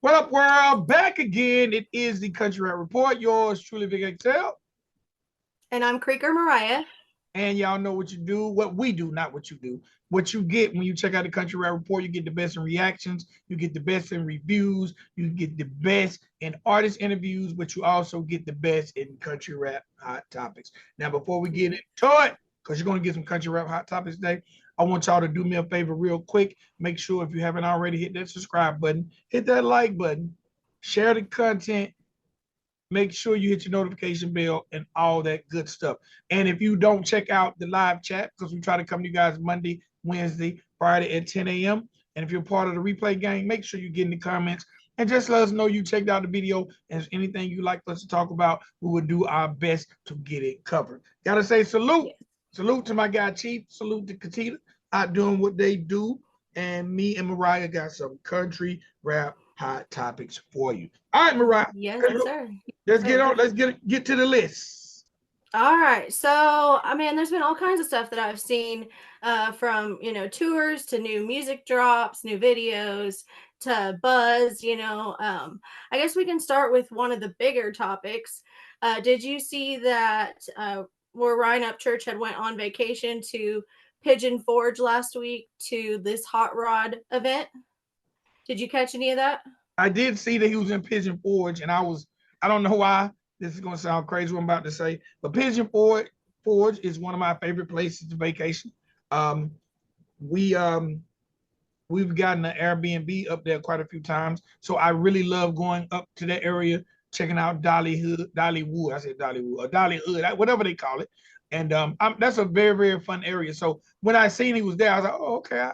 What up, world? Back again. It is the Country Rap Report. Yours truly, Big Excel. And I'm Creeker Mariah. And y'all know what you do, what we do, not what you do. What you get when you check out the Country Rap Report, you get the best in reactions, you get the best in reviews, you get the best in artist interviews, but you also get the best in country rap hot topics. Now, before we get into it, because you're going to get some country rap hot topics today, I want y'all to do me a favor real quick. Make sure if you haven't already, hit that subscribe button, hit that like button, share the content, make sure you hit your notification bell and all that good stuff. And if you don't check out the live chat, because we try to come to you guys Monday, Wednesday, Friday at 10 a.m. And if you're part of the replay gang, make sure you get in the comments and just let us know you checked out the video. And if anything you'd like us to talk about, we will do our best to get it covered. Gotta say salute. Yes. Salute to my guy Chief. Salute to Katita out doing what they do. And me and Mariah got some country rap hot topics for you. All right, Mariah. Yes, sir. Let's get on. Let's get to the list. All right. So, I mean, there's been all kinds of stuff that I've seen, from tours to new music drops, new videos to buzz. I guess we can start with one of the bigger topics. Did you see that where Ryan Upchurch had went on vacation to Pigeon Forge last week to this hot rod event? Did you catch any of that? I did see that he was in Pigeon Forge, and I don't know why. This is going to sound crazy what I'm about to say, but Pigeon Forge is one of my favorite places to vacation. We've gotten an Airbnb up there quite a few times, so I really love going up to that area, checking out Dollywood. I said Dollywood or Dollywood, whatever they call it. And that's a very, very fun area. So when I seen he was there, I was like, oh, okay,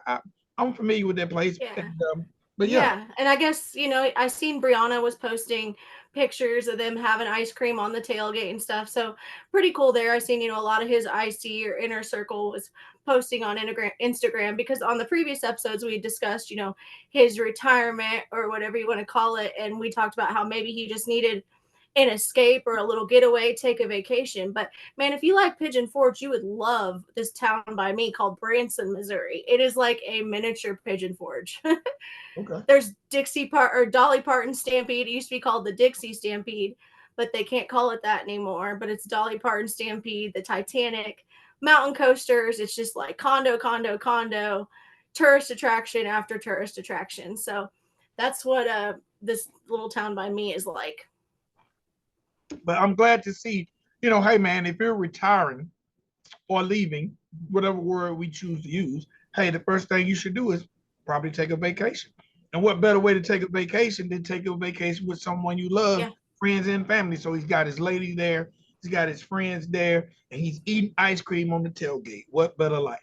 I'm familiar with that place. Yeah. And, but yeah, and I guess I seen Brianna was posting pictures of them having ice cream on the tailgate and stuff, so pretty cool there. I seen a lot of his IC or inner circle was posting on Instagram, because on the previous episodes we had discussed his retirement or whatever you want to call it, and we talked about how maybe he just needed an escape or a little getaway, take a vacation. But man, if you like Pigeon Forge, you would love this town by me called Branson, Missouri. It is like a miniature Pigeon Forge. Okay. There's Dolly Parton Stampede. It used to be called the Dixie Stampede, but they can't call it that anymore. But it's Dolly Parton Stampede, the Titanic, mountain coasters. It's just like condo, tourist attraction after tourist attraction. So that's what this little town by me is like. But I'm glad to see, hey man, if you're retiring or leaving, whatever word we choose to use, hey, the first thing you should do is probably take a vacation. And what better way to take a vacation than take a vacation with someone you love, friends and family. So he's got his lady there, he's got his friends there, and he's eating ice cream on the tailgate. What better life?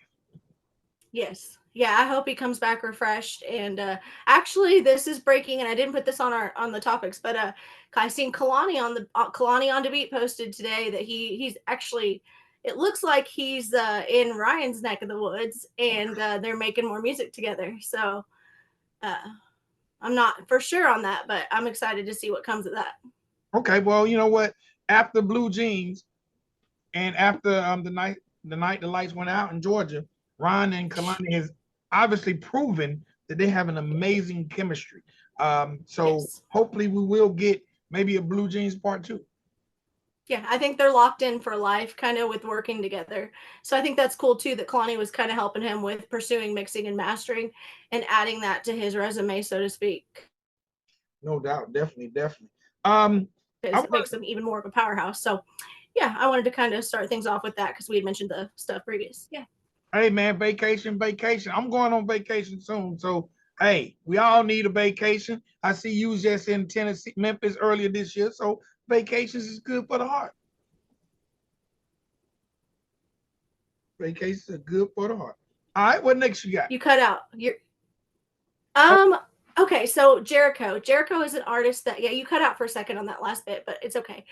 Yes. Yeah, I hope he comes back refreshed. And actually, this is breaking, and I didn't put this on the topics, but I seen Kalani on the Kalani on the Beat posted today that he's actually. It looks like he's in Ryan's neck of the woods, and they're making more music together. So I'm not for sure on that, but I'm excited to see what comes of that. Okay, well, you know what? After Blue Jeans, and after the night the lights went out in Georgia, Ryan and Kalani has obviously proven that they have an amazing chemistry. So hopefully we will get maybe a Blue Jeans part 2. Yeah, I think they're locked in for life, kind of with working together. So I think that's cool too, that Kalani was kind of helping him with pursuing mixing and mastering and adding that to his resume, so to speak. No doubt, definitely. It makes them even more of a powerhouse. So yeah, I wanted to kind of start things off with that because we had mentioned the stuff previous. Yeah. Hey man, vacation. I'm going on vacation soon. So hey, we all need a vacation. I see you just in Tennessee, Memphis earlier this year. So vacations is good for the heart. Vacations are good for the heart. All right, what next you got? You cut out. Okay, so Jericho. Jericho is an artist that, you cut out for a second on that last bit, but it's okay.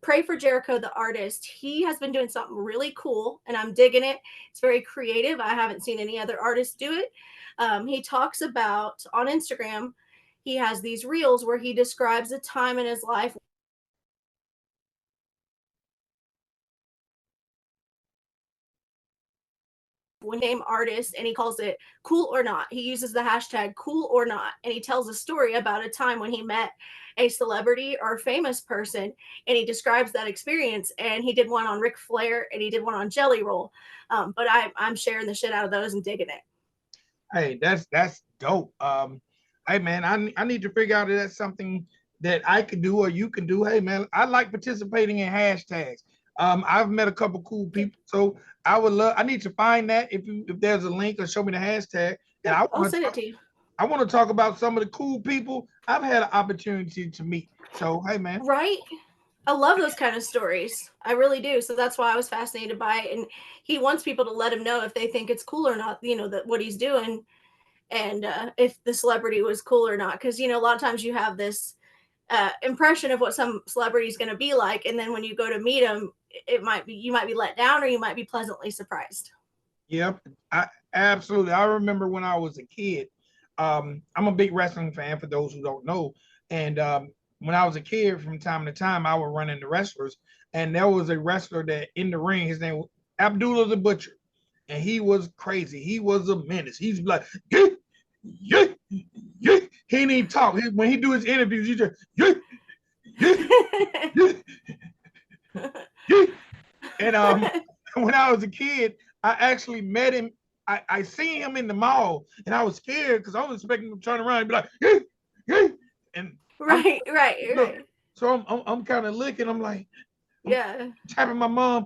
Pray for Jericho, the artist. He has been doing something really cool, and I'm digging it. It's very creative. I haven't seen any other artists do it. He talks about, on Instagram, he has these reels where he describes a time in his life when he name artist, and he calls it Cool or Not. He uses the hashtag Cool or Not, and he tells a story about a time when he met a celebrity or famous person, and he describes that experience. And he did one on Ric Flair, and he did one on Jelly Roll. But I'm sharing the shit out of those and digging it. Hey, that's dope. Hey man, I need to figure out if that's something that I could do or you can do. Hey man, I like participating in hashtags. I've met a couple cool people, so I need to find that if there's a link or show me the hashtag. And Yeah, I'll send it to you. I want to talk about some of the cool people I've had an opportunity to meet. So hey man. Right? I love those kind of stories. I really do. So that's why I was fascinated by it. And he wants people to let him know if they think it's cool or not, that what he's doing, and if the celebrity was cool or not. Because, a lot of times you have this impression of what some celebrity is going to be like. And then when you go to meet him, you might be let down or you might be pleasantly surprised. Yep, absolutely. I remember when I was a kid. I'm a big wrestling fan for those who don't know. And when I was a kid, from time to time, I would run into wrestlers. And there was a wrestler that in the ring, his name was Abdullah the Butcher. And he was crazy. He was a menace. He's like, yeah, yeah, yeah. He didn't even talk. When he do his interviews, he just, yeah, yeah, yeah, yeah. And when I was a kid, I actually met him. I seen him in the mall, and I was scared because I was expecting him to turn around and be like, yeah, yeah. And right. So I'm kind of looking. I'm like, tapping my mom.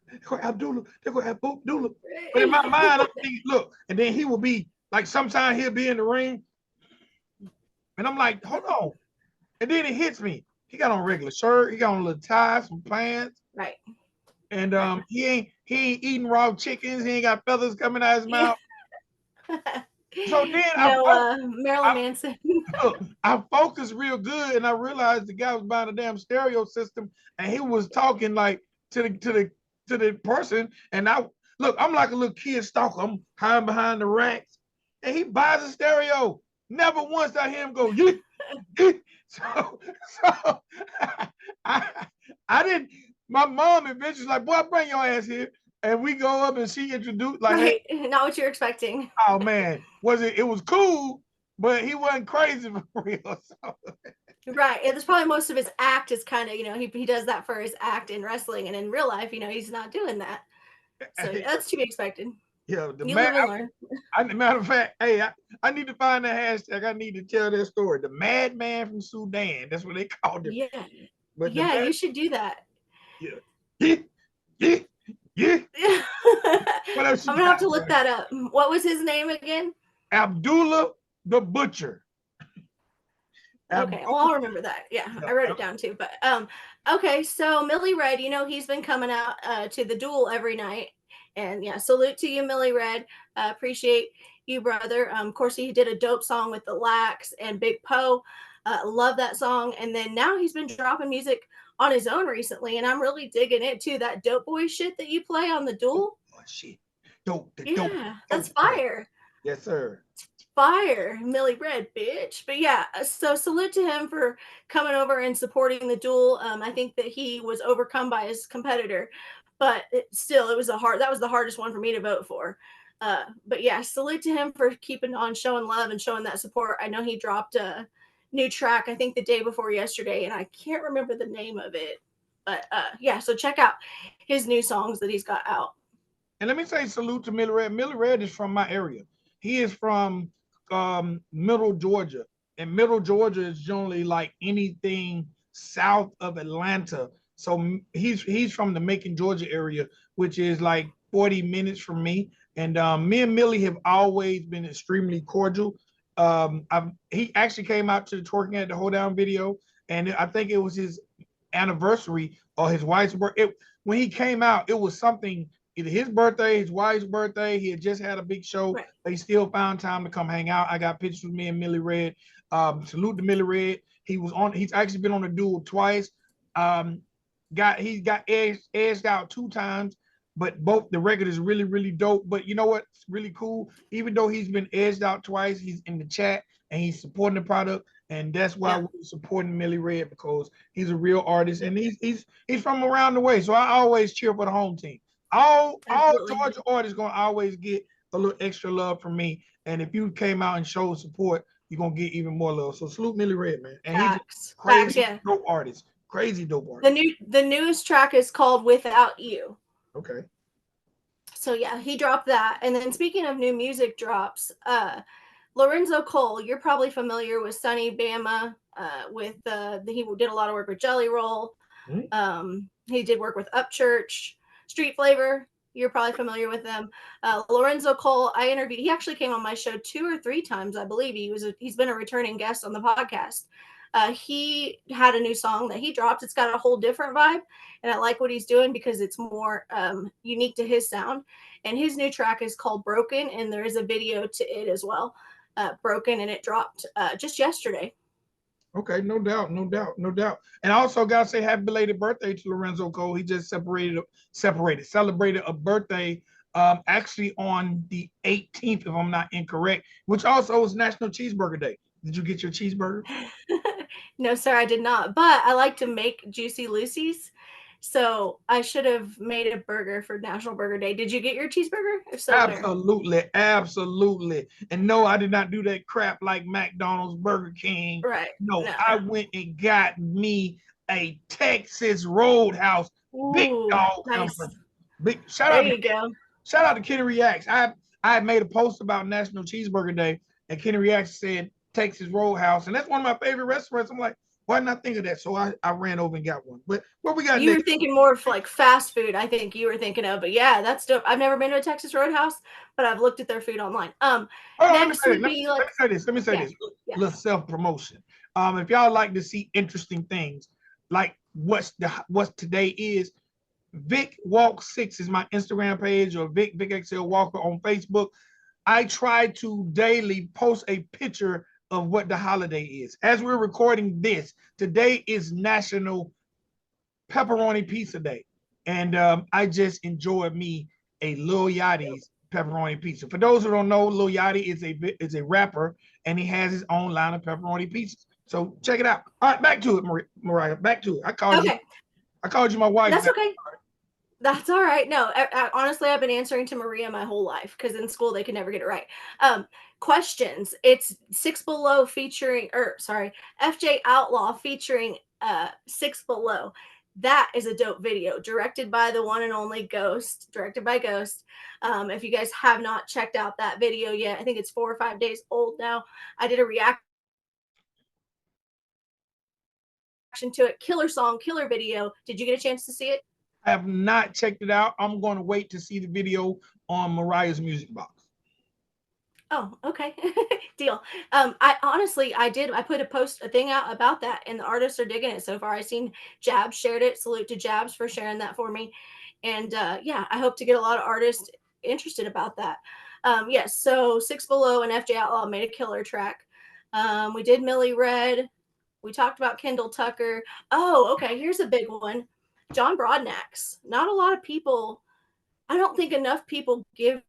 They go Abdullah. They go Abdullah. But in my mind, I'm thinking, look, and then he will be like, sometimes he'll be in the ring, and I'm like, hold on. And then it hits me. He got on a regular shirt. He got on a little tie, some pants. Right. And he ain't eating raw chickens. He ain't got feathers coming out of his mouth. So then Marilyn Manson. I focused real good, and I realized the guy was buying a damn stereo system, and he was talking like to the person. And I'm like a little kid stalker. I'm hiding behind the racks, and he buys a stereo. Never once did I hear him go, yeah, yeah. So I didn't. My mom eventually like, boy, bring your ass here. And we go up and she introduced like, right. Hey, not what you're expecting. Oh man, it was cool, but he wasn't crazy for real. So. Right. It's probably most of his act is kind of, he does that for his act in wrestling, and in real life, he's not doing that. So that's to be expected. Yeah, matter of fact, hey, I need to find the hashtag. I need to tell that story. The madman from Sudan. That's what they called him. Yeah. But you should do that. Yeah. What else I'm gonna have to look that up. What was his name again? Abdullah the Butcher. Okay, well, I'll remember that. Yeah, I wrote it down too. But okay, so Millie Red, he's been coming out to the duel every night, and yeah, salute to you, Millie Red. Appreciate you, brother. Of course, he did a dope song with the Lax and Big Poe. Love that song. And then now he's been dropping music on his own recently, and I'm really digging it too. That dope boy shit that you play on the duel. Oh shit, dope. That's fire. Yes, sir. Fire, Millie Red, bitch. But yeah, so salute to him for coming over and supporting the duel. I think that he was overcome by his competitor, but that was the hardest one for me to vote for. But yeah, salute to him for keeping on showing love and showing that support. I know he dropped a new track, I think the day before yesterday, and I can't remember the name of it. But yeah, so check out his new songs that he's got out. And let me say salute to Millie Red. Millie Red is from my area. He is from Middle Georgia, and Middle Georgia is generally like anything south of Atlanta. So he's from the Macon, Georgia area, which is like 40 minutes from me. And me and Millie have always been extremely cordial. He actually came out to the Twerking at the Hoedown video, and I think it was his anniversary or his wife's birthday. When he came out, it was something. Either his birthday, his wife's birthday. He had just had a big show, right. But he still found time to come hang out. I got pictures with me and Millie Red. Salute to Millie Red. He's actually been on the duel twice. He got edged out 2 times, but both the record is really, really dope. But you know what's really cool? Even though he's been edged out twice, he's in the chat and he's supporting the product. And that's why we're supporting Millie Red, because he's a real artist and he's from around the way. So I always cheer for the home team. all Absolutely. Georgia artists gonna always get a little extra love from me. And if you came out and showed support, you're gonna get even more love. So salute Millie Red, man. And he's Facts. Facts, crazy yeah. dope artist. Crazy dope artist. The newest track is called Without You. Okay. So yeah, he dropped that. And then speaking of new music drops, Lorenzo Cole, you're probably familiar with Sunny Bama. He did a lot of work with Jelly Roll. He did work with Upchurch, Street Flavor. You're probably familiar with them. Lorenzo Cole, I interviewed. He actually came on my show 2 or 3 times, I believe. He's been a returning guest on the podcast. He had a new song that he dropped. It's got a whole different vibe, and I like what he's doing because it's more unique to his sound. And his new track is called Broken, and there is a video to it as well. Broken, and it dropped just yesterday. Okay, no doubt, no doubt, no doubt. And I also gotta say happy belated birthday to Lorenzo Cole. He just celebrated a birthday actually on the 18th, if I'm not incorrect, which also was National Cheeseburger Day. Did you get your cheeseburger? No, sir, I did not. But I like to make Juicy Lucy's. So I should have made a burger for National Burger Day. Did you get your cheeseburger? If so, Absolutely, absolutely. And no, I did not do that crap like McDonald's, Burger King. where? Right. No, I went and got me a Texas Roadhouse big Ooh, dog nice. hamburger. Big shout There out you to go. shout out to Kenny Reacts. I had made a post about National Cheeseburger Day, and Kenny Reacts said Texas Roadhouse, and that's one of my favorite restaurants. I'm like, why not think of that? So I ran over and got one. But what we got You next? were thinking more of like fast food, I think you were thinking of, but yeah, that's dope. I've never been to a Texas Roadhouse, but I've looked at their food online. Next would be like, let me say this. yeah. Little self-promotion. If y'all like to see interesting things, like what today is, Vic Walk 6 is my Instagram page, or Vic XL Walker on Facebook. I try to daily post a picture of what the holiday is. As we're recording this, today is National Pepperoni Pizza Day. And I just enjoyed me a Lil Yachty's pepperoni pizza. For those who don't know, Lil Yachty is a rapper, and he has his own line of pepperoni pizzas. So check it out. All right, back to it, Mariah. Back to it. I called you my wife. That's okay. That's all right. No, honestly, I've been answering to Maria my whole life because in school they could never get it right. Questions. It's Six Below featuring, FJ Outlaw featuring Six Below. That is a dope video, directed by the one and only Ghost. Directed by Ghost. If you guys have not checked out that video yet, I think it's 4 or 5 days old now. I did a reaction to it. Killer song, killer video. Did you get a chance to see it? I have not checked it out. I'm going to wait to see the video on Mariah's Music Box. Oh, okay. Deal. I put a thing out about that, and the artists are digging it so far. I seen Jabs shared it. Salute to Jabs for sharing that for me. And yeah, I hope to get a lot of artists interested about that. Yes, so Six Below and FJ Outlaw made a killer track. We did Millie Red. We talked about Kendall Tucker. Oh, okay. Here's a big one. John Brodnax. Not a lot of people, I don't think enough people give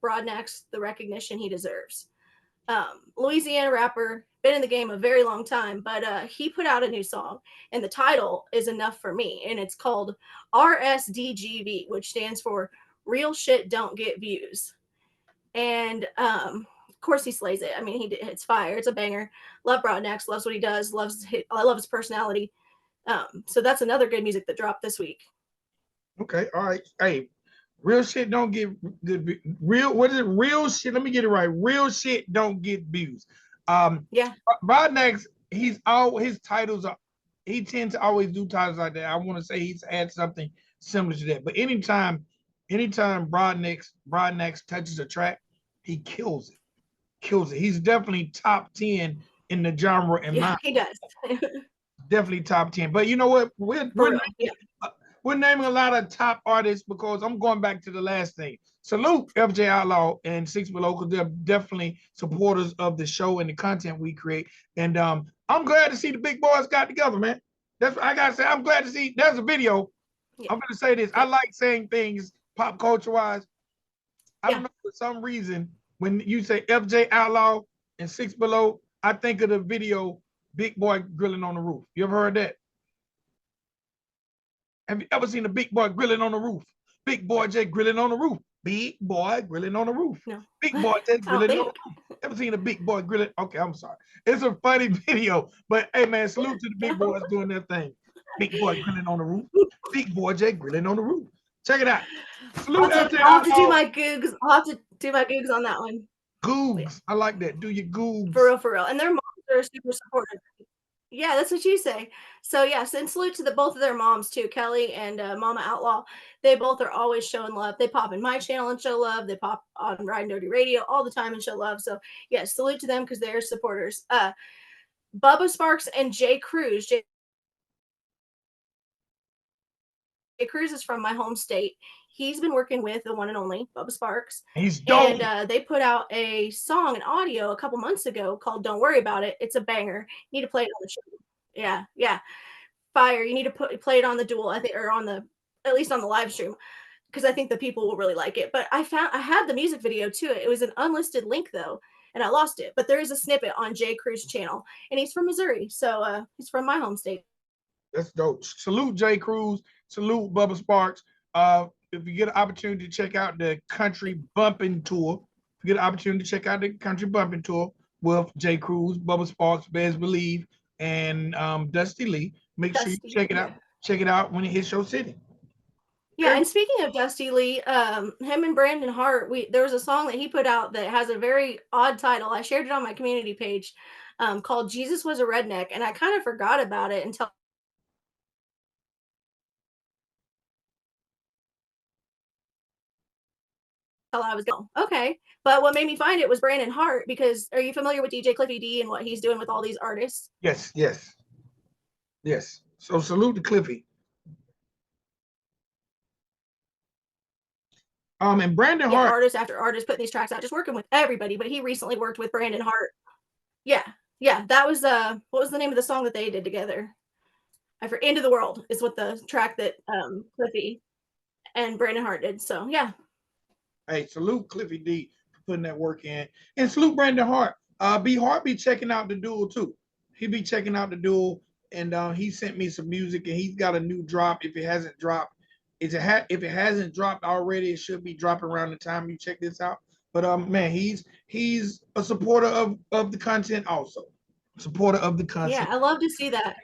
Brodnax the recognition he deserves. Louisiana rapper, been in the game a very long time, but he put out a new song, and the title is enough for me, and it's called RSDGV, which stands for Real Shit Don't Get Views. And of course he slays it. I mean, it's fire. It's a banger. Love Brodnax. Loves what he does. I love his personality. So that's another good music that dropped this week. Okay, all right. Hey, real shit don't get good. What is it? Real shit. Let me get it right. Real shit don't get views. Yeah. Brodnax, his titles are. He tends to always do titles like that. I want to say he's had something similar to that. But anytime Brodnax touches a track, he kills it. He's definitely top 10 in the genre. He does. Definitely top 10. But you know what? We're naming a lot of top artists because I'm going back to the last thing. Salute FJ Outlaw and Six Below, because they're definitely supporters of the show and the content we create. And I'm glad to see the big boys got together, man. That's what I gotta say. I'm glad to see there's a video. Yeah. I'm gonna say this. I like saying things pop culture wise. I don't know, for some reason, when you say FJ Outlaw and Six Below, I think of the video Big Boy Grilling on the Roof. You ever heard that? Have you ever seen a big boy grilling on the roof? Big boy just grilling on the roof. Big boy grilling on the roof. No. Big boy just I don't grilling on think. the roof. Ever seen a big boy grilling? Okay, I'm sorry. It's a funny video, but hey man, salute to the big boys doing their thing. Big boy grilling on the roof. Big boy just grilling on the roof. Check it out. Salute I'll have to do Outlaw. my googs. I'll have to do my googs on that one. Googs. I like that. Do your For googs. real, for real. And their moms are super supportive. Yeah, that's what you say. So yes, and salute to the both of their moms too, Kelly and Mama Outlaw. They both are always showing love. They pop in my channel and show love. They pop on Ride and Dirty Radio all the time and show love. So yes, salute to them because they're supporters. Bubba Sparks and Jay Cruz. Jay Cruz is from my home state. He's been working with the one and only Bubba Sparks. He's dope. And they put out a song and audio a couple months ago called Don't Worry About It. It's a banger. You need to play it on the show. Yeah, yeah. Fire. You need to play it on the duel, I think, or on the at least on the live stream, because I think the people will really like it. But I had the music video to it. It was an unlisted link though, and I lost it. But there is a snippet on Jay Cruz channel, and he's from Missouri, so he's from my home state. That's dope. Salute Jay Cruz. Salute Bubba Sparks. If you get an opportunity to check out the country bumping tour, if you get an opportunity to check out the country bumping tour with Jay Cruz, Bubba Sparks, Bez Believe, and Dusty Lee, make sure you check it out. Check it out when it hits your city. Yeah, and speaking of Dusty Lee, him and Brandon Hart, there was a song that he put out that has a very odd title. I shared it on my community page, called "Jesus Was a Redneck," and I kind of forgot about it until I was going, okay. But what made me find it was Brandon Hart, because are you familiar with DJ Cliffy D and what he's doing with all these artists? Yes, yes, yes. So salute to Cliffy. And Brandon Hart. Artist after artist putting these tracks out, just working with everybody. But he recently worked with Brandon Hart. Yeah, yeah. That was what was the name of the song that they did together? For End of the World is what the track that Cliffy and Brandon Hart did. So yeah. Hey, salute Cliffy D for putting that work in. And salute Brandon Hart. B Hart be checking out the duel too. He be checking out the duel, and he sent me some music, and he's got a new drop. If it hasn't dropped, if it hasn't dropped already, it should be dropping around the time you check this out. But man, he's a supporter of the content also. Supporter of the content. Yeah, I love to see that.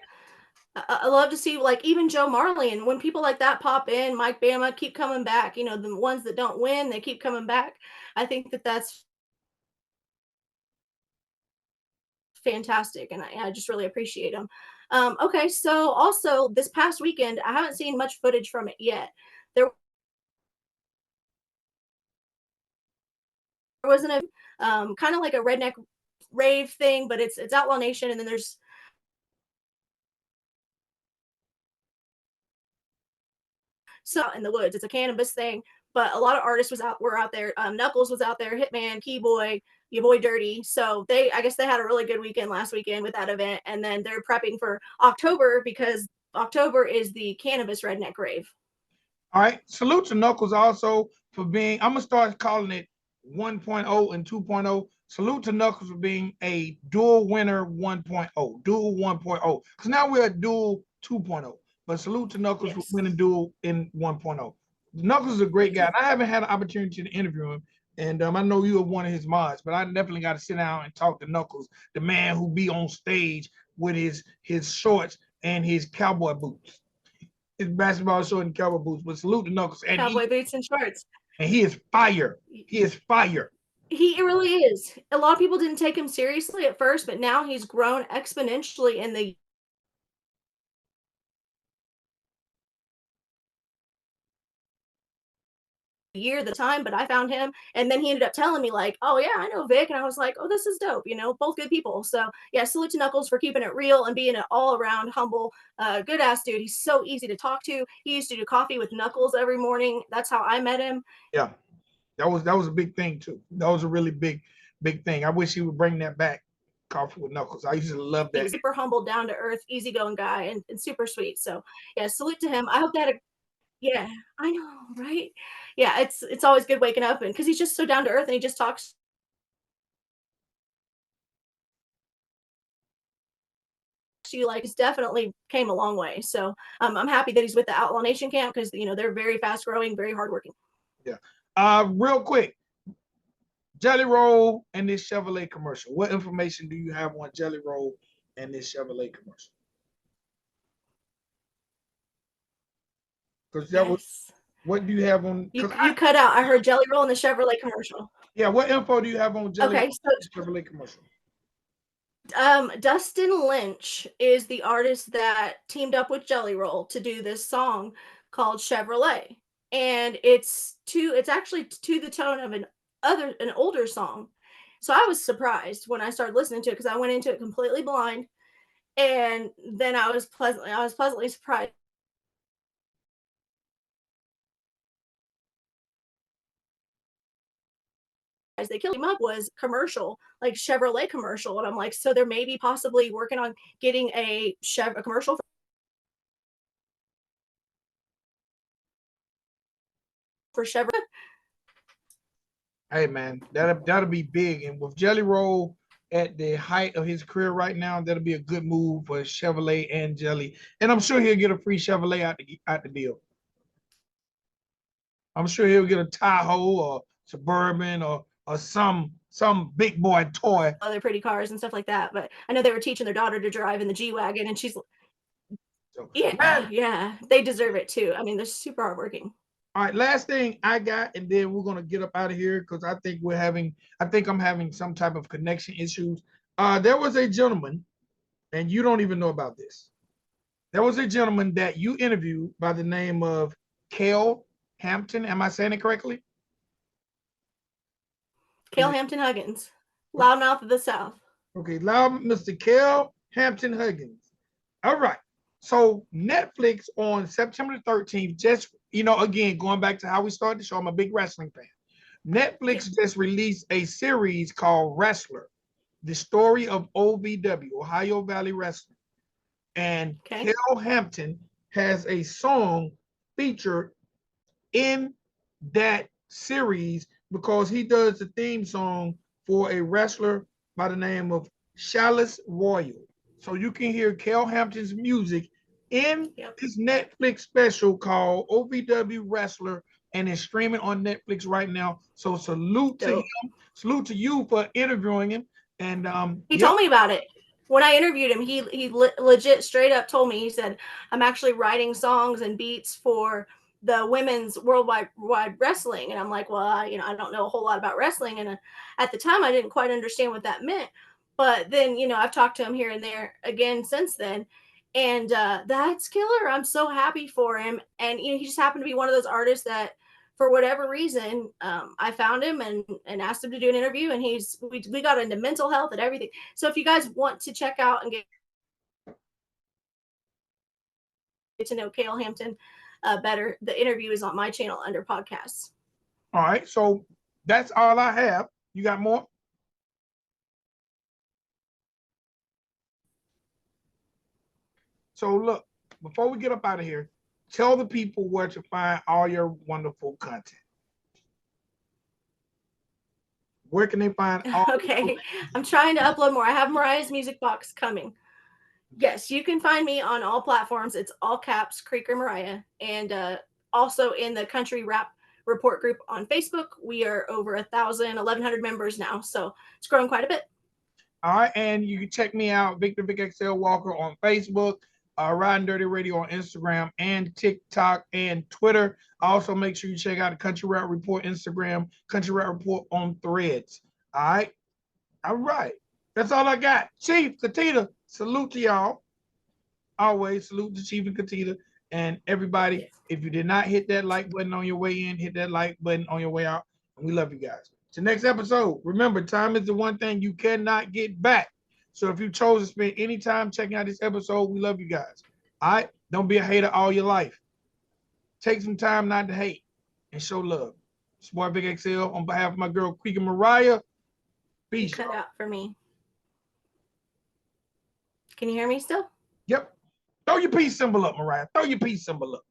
I love to see, like, even Joe Marley, and when people like that pop in, Mike Bama keep coming back. You know, the ones that don't win, they keep coming back. I think that that's fantastic, and I just really appreciate them. Okay, so also this past weekend, I haven't seen much footage from it yet. There wasn't a kind of like a redneck rave thing, but it's Outlaw Nation, and then there's so in the woods. It's a cannabis thing, but a lot of artists were out there. Knuckles was out there, Hitman, Keyboy, your boy Dirty. So I guess they had a really good weekend last weekend with that event, and then they're prepping for October because October is the cannabis redneck rave. All right. Salute to Knuckles also for being, I'm going to start calling it 1.0 and 2.0. Salute to Knuckles for being a dual winner 1.0, dual 1.0. Because now we're at dual 2.0. But salute to Knuckles for winning dual in 1.0. Knuckles is a great guy. And I haven't had an opportunity to interview him. And I know you are one of his mods, but I definitely got to sit down and talk to Knuckles, the man who be on stage with his shorts and his cowboy boots. His basketball short and cowboy boots, but salute to Knuckles. And cowboy boots and shorts. And he is fire. He is fire. He really is. A lot of people didn't take him seriously at first, but now he's grown exponentially in the year, the time, but I found him, and then he ended up telling me like, oh yeah, I know Vic, and I was like, oh, this is dope, you know, both good people. So yeah, salute to Knuckles for keeping it real and being an all-around humble good ass dude. He's so easy to talk to. He used to do coffee with Knuckles every morning. That's how I met him. Yeah, that was a big thing too. That was a really big thing. I wish he would bring that back. Coffee with Knuckles. I used to love that. He's super humble, down to earth, easygoing guy, and super sweet. So yeah, salute to him. I hope that yeah, I know, right? Yeah, it's always good waking up, and because he's just so down to earth and he just talks you like, it's definitely came a long way. So I'm happy that he's with the Outlaw Nation camp because they're very fast growing, very hardworking. Yeah. Real quick, Jelly Roll and this Chevrolet commercial. What information do you have on Jelly Roll and this Chevrolet commercial? Because that was Yes. what do you have on? You cut out. I heard Jelly Roll in the Chevrolet commercial. Yeah, what info do you have on Jelly Okay, Roll so and this Chevrolet commercial? Dustin Lynch is the artist that teamed up with Jelly Roll to do this song called Chevrolet, and it's actually to the tone of an older song. So I was surprised when I started listening to it because I went into it completely blind, and then I was pleasantly surprised. They killed him up was commercial, like Chevrolet commercial, and I'm like, so they're maybe possibly working on getting a commercial for Chevrolet. Hey man, that'll be big. And with Jelly Roll at the height of his career right now, that'll be a good move for Chevrolet and Jelly. And I'm sure he'll get a free Chevrolet out the deal. I'm sure he'll get a Tahoe or Suburban or some big boy toy. Other pretty cars and stuff like that. But I know they were teaching their daughter to drive in the G-Wagon, and she's So, yeah, they deserve it too. I mean, they're super hardworking. All right, last thing I got, and then we're gonna get up out of here because I think I'm having some type of connection issues. There was a gentleman, and you don't even know about this. There was a gentleman that you interviewed by the name of Cale Hampton. Am I saying it correctly? Cale Hampton Huggins, loudmouth of the South. Okay, loud Mr. Cale Hampton Huggins. All right. So Netflix on September 13th, just again, going back to how we started the show, I'm a big wrestling fan. Netflix just released a series called Wrestler, the story of OVW, Ohio Valley Wrestling. And Cale Hampton has a song featured in that series because he does the theme song for a wrestler by the name of Chalice Royal. So you can hear Cale Hampton's music in this Netflix special called OVW Wrestler, and it's streaming on Netflix right now. So salute to him, salute to you for interviewing him. And he told me about it. When I interviewed him, he legit straight up told me, he said, I'm actually writing songs and beats for the women's worldwide wrestling. And I'm like, well, I don't know a whole lot about wrestling. And at the time I didn't quite understand what that meant. But then, I've talked to him here and there again since then. And that's killer. I'm so happy for him. And, he just happened to be one of those artists that, for whatever reason, I found him and asked him to do an interview, and we got into mental health and everything. So if you guys want to check out and get to know Cale Hampton better, the interview is on my channel under podcasts. All right, so that's all I have. You got more? So look, before we get up out of here, tell the people where to find all your wonderful content. Where can they find all Okay, I'm trying to upload more. I have Mariah's music box coming. Yes, you can find me on all platforms. It's all caps, Creeker Mariah. And also in the Country Rap Report group on Facebook. We are over 1,100 members now. So it's growing quite a bit. All right, and you can check me out, Victor Vic XL Walker on Facebook, Riding Dirty Radio on Instagram and TikTok and Twitter. Also, make sure you check out the Country Rap Report Instagram, Country Rap Report on Threads. All right. That's all I got. Chief, Katita, salute to y'all. Always salute to Chief and Katita and everybody. Yes. If you did not hit that like button on your way in, hit that like button on your way out. And we love you guys. To next episode, remember, time is the one thing you cannot get back. So if you chose to spend any time checking out this episode, we love you guys. All right? Don't be a hater all your life. Take some time not to hate and show love. It's boy Big XL on behalf of my girl Creek and Mariah. Peace. You cut out for me. Can you hear me still? Yep. Throw your peace symbol up, Mariah. Throw your peace symbol up.